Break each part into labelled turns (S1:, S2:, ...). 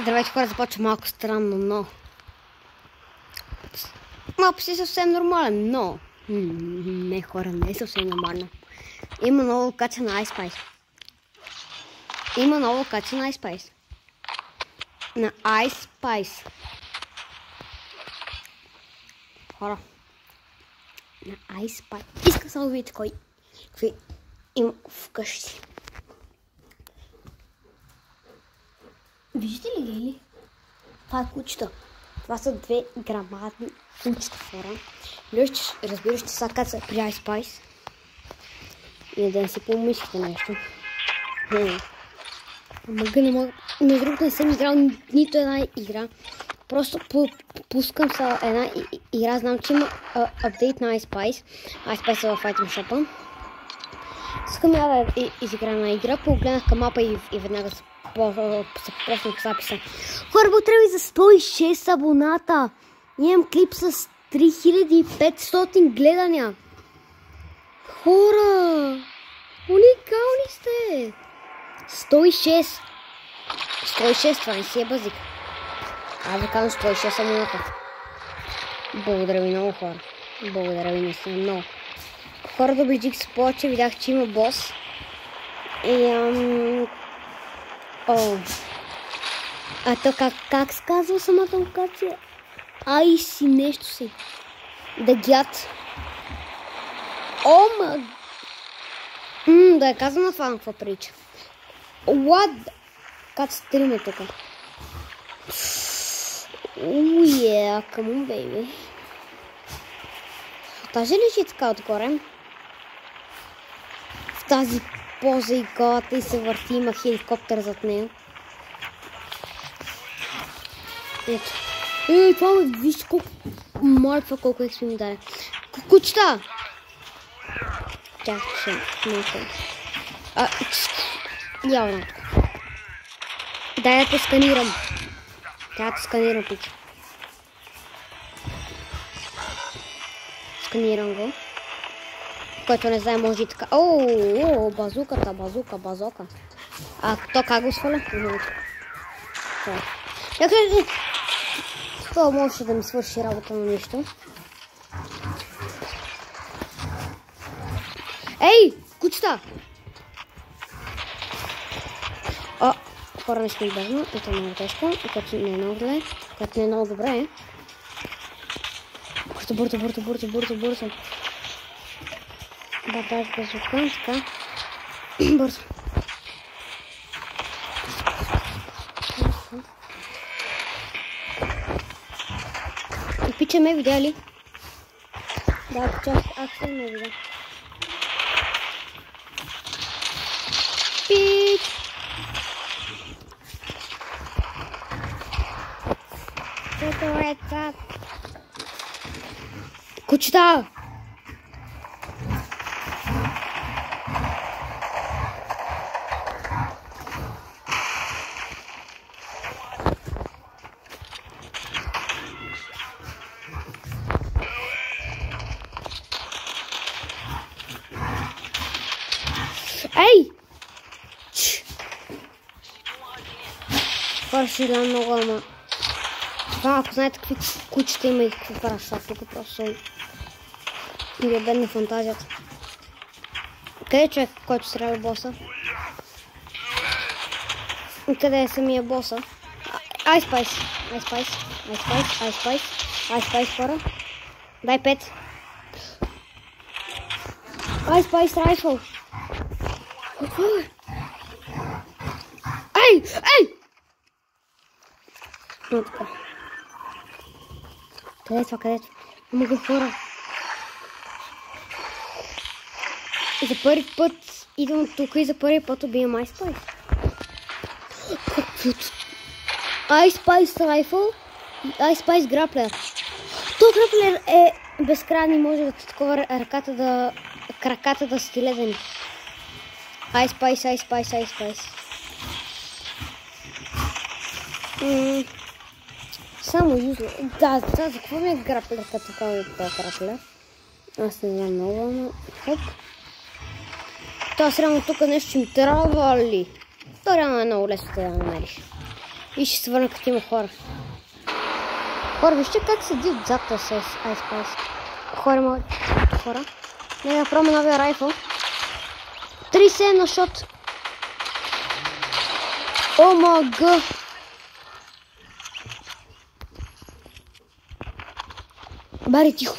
S1: Здравейте хора, започва малко странно, но... Малко си съвсем нормален, но... Не хора, не е съвсем нормално. Има нова локация на iSpice. Има нова локация на iSpice. На iSpice. Хора. На iSpice. Иска само да видите какви има вкъщи. Виждате ли ли? Това е кучета. Това са две грамадни кучета хора. Разбира ще са каца при iSpice. И да не си помислите нещо. Ама не мога. Между другото не съм играл нито една игра. Просто пускам са една игра. Знам, че има апдейт на iSpice. iSpice е в Item Shop-а. Искам да изигра на игра. Погледнах към мапа и веднага се преснах в записа. Хора, трябва и за 106 абоната. Имам клип с 3500 гледания. Хора! Уникални сте! 106! 106, това не си е базик. Аз да казвам 106 абоната. Благодаря ви много, хора. Благодаря ви наистина много. Хора, доближих се повече, видях, че има бос. И то как се казва самата локация? Ай си нещо си. Да гят. Да я казвам на това на какво прилича. What? Как се триме тук? Yeah, come on, baby. Тази ли ще така отгоре? В тази поза и голата и се върти, има хеликоптер зад нея. Ето. Това ме виж колко... Моля това колко експи ми даде. Кучета! Тя ще малко. Явно. Дай да те сканирам. Трябва да те сканирам, пича. Сканирам го. Който не знае, може и така. Базуката, базока. То как го сваля? Това може да ми свърши работа на нищо. Ей, кучета! Хора нещо ми бърна, ето е много тежко, което не е много добре, което не е много добре. Бързо. Да, тази базука, така. Бързо. И пича ме видя ли? Да, пича, аз съм ме видя. Пич! Кучета! Ей! Това ще да много, ама... Това, ако знаете какви кучета има и какви параша, тук просто ми е бедна фантазията. Къде е човек, който стреля боса? И къде е самия боса? iSpice, хора. Дай 5. iSpice rifle. Какво е? Ей! Но така. Къде е това? Ама го хора. За първи път идвам тук и за първи път убивам iSpice. Каквото? iSpice rifle и iSpice grappler. То grappler е безкрайен и може да ти такова краката да стилезени. iSpice. Само юзло. Да, за какво ми е граплер, като казвам това граплер? Аз не знам много, но... Хоп. Това реално тук нещо ще ми трябва ли? То реално е много лесно да намериш. И ще се върна като има хора. Хора, вижте как седи отзад с Ice Spice. Хора, има хора. Нека да пробваме новия райфъл. 30 на шот. О, мага! Бари, тихо.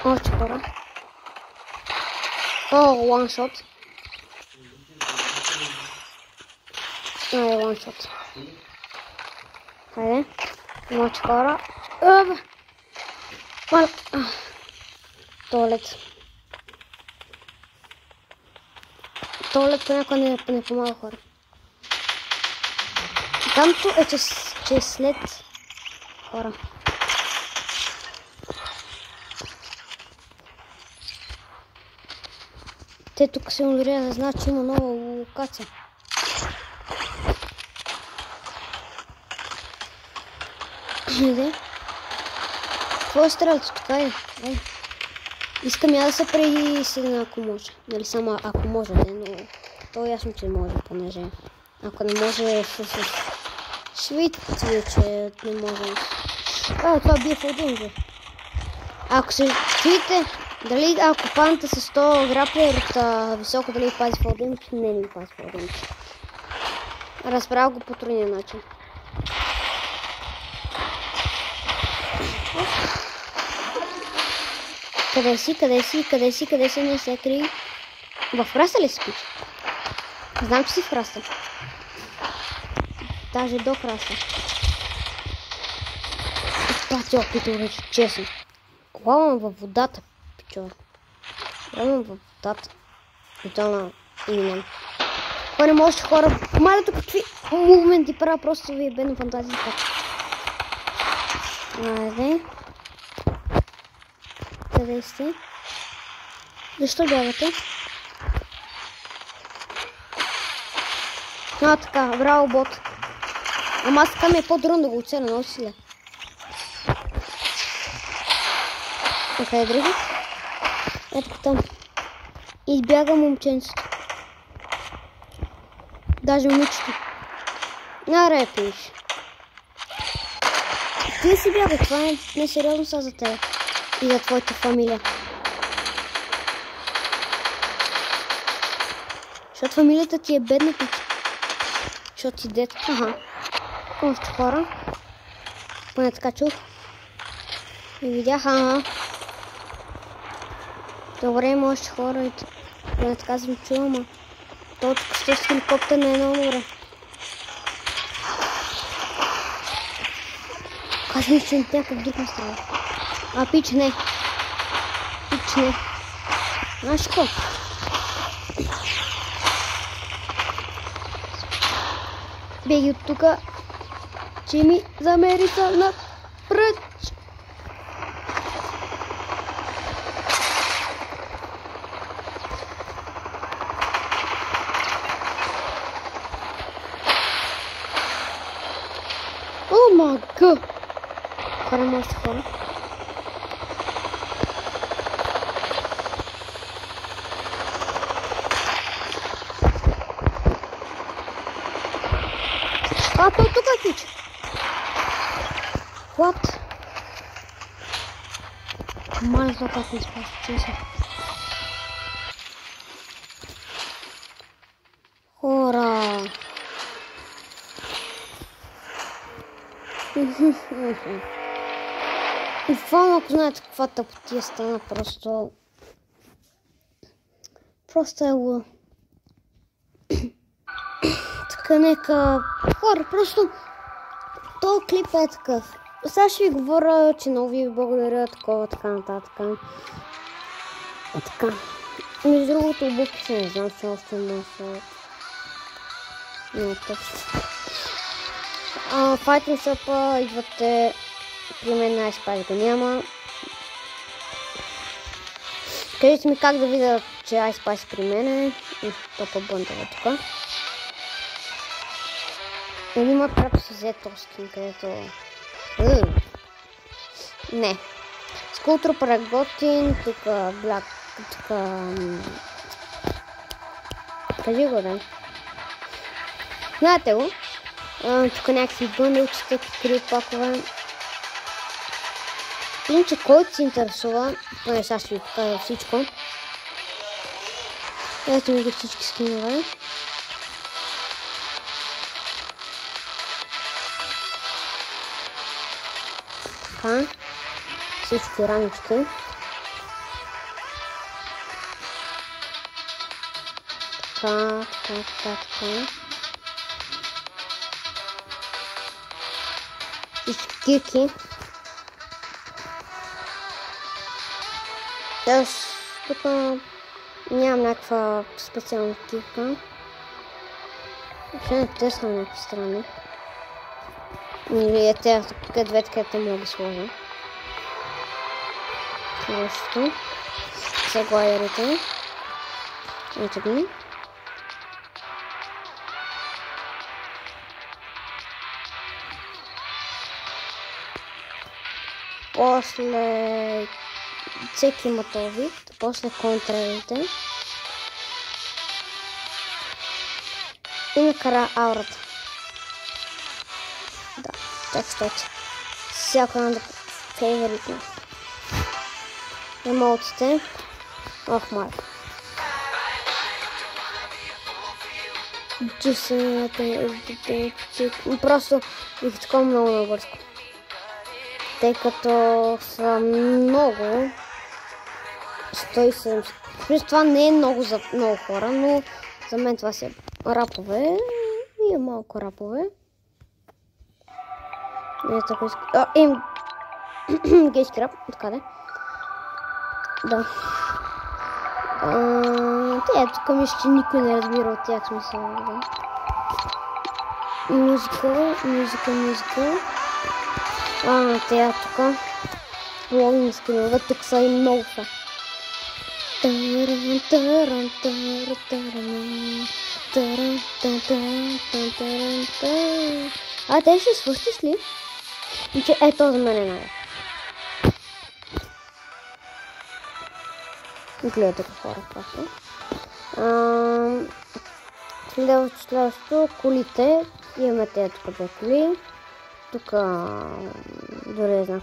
S1: Още хора. О, ваншот. Айде, ваншот. Хайде. Още хора. Туалет. Туалет понякога не помага хора. Танто е, че след хора. Те тук се дори да знаят, че има нова локация. Иде. Какво е стрелято? Така е. Искам я да се присъединя, ако може. Нали само ако може, но то е ясно, че може, понеже ако не може с свит, че не може. Това бие в един. Ако се чуете, дали ако паната с 100 граплер от високо, дали пази в един, не пази в един. Разправя го по трудния начин. Къде си, не се крий. В храста ли си пич? Знам, че си в храста. Даже до храста. Пати опитал вече, честно. Плавам във водата, пичо. Плавам във водата. И то на именем. Кой не може хора, помагате какви мувменти правя, просто ви е бедна фантазия. Айде. Къде сте? Защо бягате? Така, браво бот. Ама аз така ми е по-трудно да го оцеля, много си ля. Така е други. Ето там. Избяга момченцето. Даже момичето. Аре, пиш. Ти си бяга, това е несериозно са за теб. И за твоята фамилия. Защото фамилията ти е бедна пич. Защото си дет. Аха. Още хора. Поне така чух. И видях, ага. Добре, има още хора и поне така съм чула, ама то тук ще с хеликоптер не е много добре. Казвам, че някакъв друг ме страва. Пич не. Пич не. Знаеш какво? Беги от тука, че ми замери са напред. О, мага! Хора, може хора. Той тук е пич. What? Май знам как ми спаси, честно. Хора. И фално, ако знаете каква тъпотия стана, просто е луда. Така нека... Хора, просто... този клип е такъв. Сега ще ви говоря, че много ви благодаря, такова, така нататък. Така. Между другото, обувки се не знам, че още не са... Много тъпо. Fighting Shop идвате при мен на Ice Spice го няма. Кажете ми как да видя, че Ice Spice при мен е. Топа бъндава тук. Или има пряко си взе тоскин, където... Не. Скултур праготин, тук Black, тук... Кажи го, да. Знаете го? Тук някакви бъндълчета, крипакове. Иначе, който се интересува, поне сега ще ви покажа всичко. Ето ми ги всички скинове. Така. Всички ранички. Така. Всички кирки. Тук нямам някаква специална кирка. Ще не търсвам някакви страни. Или тези двете, където мога да сложа. Следващото. За глайерите. Ето ги. После всеки мотовид, после контролите и накрая аурата. Да, текстът. Всяко една фейворитна. Емоциите. Ох, малко. Просто их такова много набързо. Тъй като са много 170. Плюс това не е много за много хора, но за мен това са рапове. И малко рапове. Гейски рап, откъде? Да. Тук мисля, че никой не разбира от тях смисъл. Да. Музика. Тея тук. Логин скринове, тук са и много са. Те ще свършиш ли? Ето за мен е най-яко. Гледате какво хора просто. Следващото, колите. Имаме тези тук две коли. Тук дори не знам.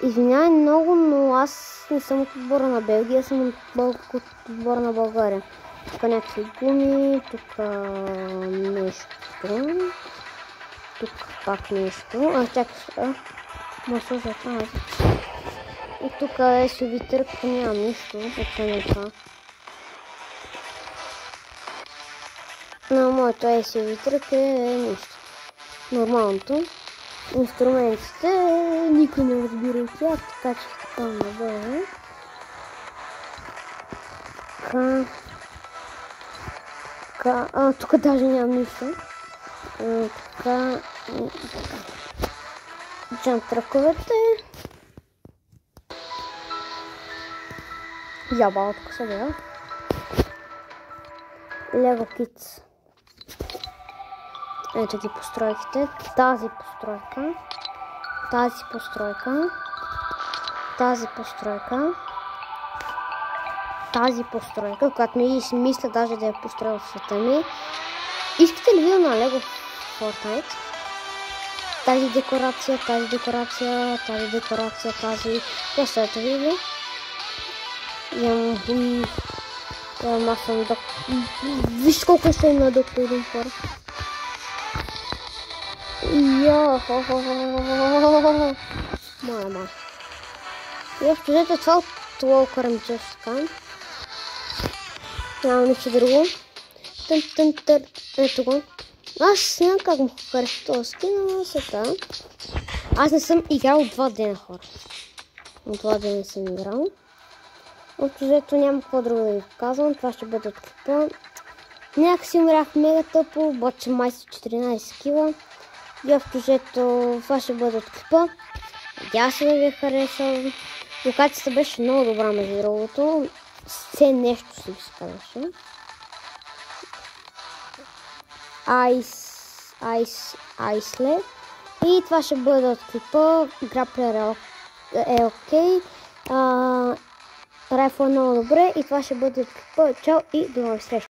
S1: Извинявай много, но аз не съм от отбора на Белгия, съм от отбора на България. Тук някакви гуми, тук нещо. Тук пак нещо. Чакай. Масло за това. И тук е SUV трък, нямам нищо. Освен това. Но моето SUV трък е нищо. Нормалното. Инструментите никой не разбира от тях, така че така набързо. Тук даже нямам нищо. Така. Джамп тръковете. Ябал тук са била. Лего Kids. Ето ги постройките. Тази постройка, която ми си мисля даже да я построя в света ми. Искате ли видео на Lego Fortnite? Тази декорация. Просто ето видео. Имам аз съм доктор. Виж колко ще има доктор един хора. Мама. И общо това от лоу карамчевска. Няма нищо друго. Ето го. Аз не знам как му харесва този скин, но сега. Аз не съм играл 2 дена, хора. От 2 дена съм играл. Общо няма какво друго да ви показвам. Това ще бъде от клипа. Някакси умрях мега тъпо, обаче май са 14 кила. И общо това ще бъде от клипа. Надявам се да ви е харесал. Локацията беше много добра между другото. Все нещо си казваше. Айсле. И това ще бъде от клипа. Граплер е окей. райфла много добре и това ще бъде чао и до нови срещи.